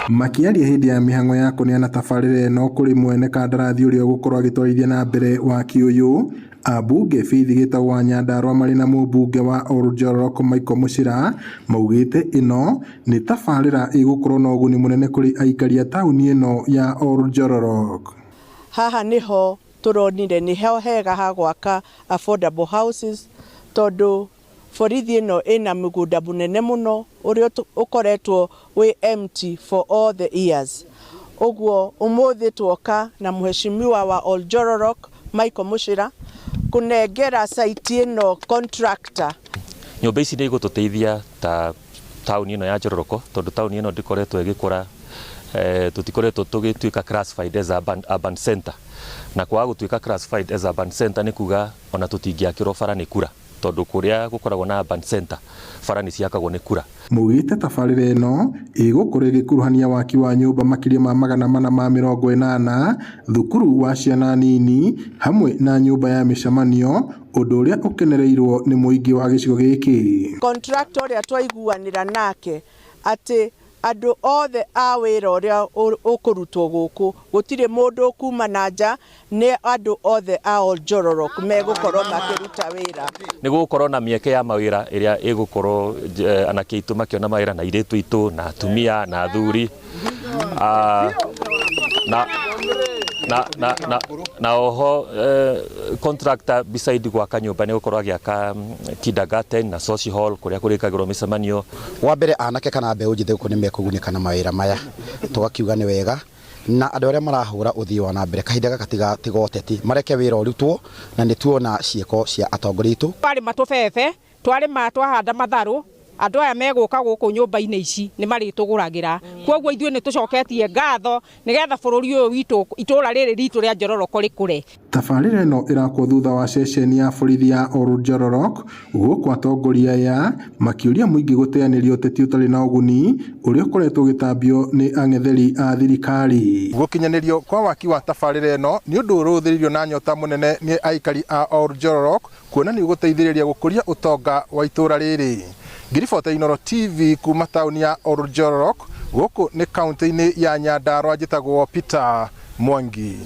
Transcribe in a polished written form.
Makiaria hindi ya mihango ya kuneana tabarĩra ĩno kũrĩ mwene kandarathi ũrĩa ũgũkorwo agĩtwarithia na mbere waki ũyũ, ambunge Faith Gitau wa Nyandarua marĩ na mũmbunge wa Oljororok Michael Muchira maugĩte ĩno nĩ tabarĩra ĩgũkorwo na ũguni mũnene kũrĩ aikari a taũni ĩno ya Oljororok. Haha niho turonire niho hega ha gwaka affordable houses tondu borithi ĩno ĩna mũgũnda mũnene mũno ũrĩa ũkoretwo wĩ empty for all the years. Ũguo ũmũthĩ tuoka na mheshimiwa wa Oljororok Michael Muchira kunengera site ĩno contractor. Nyũmba ici nĩ igũtũteithia ta taũni ĩno ya Njororoko tondu taũni ĩno ndĩkoretwo ĩgĩkũra, tutikoretwo tũgĩtuĩka classified as urban center, na kwaga gũtuĩka classified as urban center nĩ kuga ona tũtingĩakĩrwo bara nĩ kura tondu kũrĩa gũkoragwo na urban center bara nĩ ciakagwo nĩ kura. Mugĩte tabarĩra ĩno ĩgũkorwo ĩgĩkuruhania waki wa nyũmba makĩria ma 480, thukuru wa ciana nini hamwe na nyũmba ya mĩcemanio, ũndũ ũrĩa ũkenereirwo nĩ mũingĩ wa gĩcigo gĩkĩ. Contractor ũrĩa twaiguanĩra nake atĩ andũ othe a wĩra ũrĩa ũkũrutwo gũkũ gũtirĩ mũndũ kuma na nja, nĩ andũ othe a Oljororok megũkorwo makĩruta wĩra. Nĩ gũgũkorwo na mĩeke ya mawĩra ĩrĩa ĩgũkorwo anake aitũ makĩona mawĩra na airĩtu aitũ na atumia na athuri, na oho contractor beside gwaka nyũmba nĩ gũkorwo agĩaka kindergarten na social hall kũrĩa kũrĩkagĩrwo mĩcemanio. Wa mbere anake kana mbeũ njĩthĩ gũkũ nĩ mekũgunĩka na mawĩra maya, tũgakiuga nĩ wega na andũ arĩa marahũra ũthii wa na mbere kahinda gaka tiga ũteti mareke wĩra ũrutwo na nĩ tuona ciĩko cia atongoria aitũ. Twarĩma tũbebe, twarĩma twahanda matharũ, andũ aya megũka gũkũ nyũmba-inĩ ici nĩ marĩtũgũragĩra, kwoguo ithuĩ nĩ tũcoketie ngatho nĩgetha bũrũri ũyũ witũ itũra rĩrĩ ritũ rĩa Njororoko rĩkũre. Tabarĩra ĩno ĩrakwo thutha wa ceceni ya borithi ya Oljororok gũkũ atongoria ya makĩũria mũingĩ gũteanĩria ũteti ũtarĩ na ũguni ũrĩa ũkoretwo ũgĩtambio nĩ ang'etheri a thirikari. Gũkinyanĩrio kwa waki wa tabarĩra ĩno nĩ ũndũ ũrũthĩrĩirio na nyota mũnene nĩ aikari a Oljororok, kuona nĩ ũgũteithĩrĩria gũkũria ũtonga wa itũra rĩrĩ. Ngiribota Inooro TV kuma taũni ya Oljororok gũkũ nĩ kaunti-inĩ ya Nyandarua, njĩtagwo Peter Mwangi.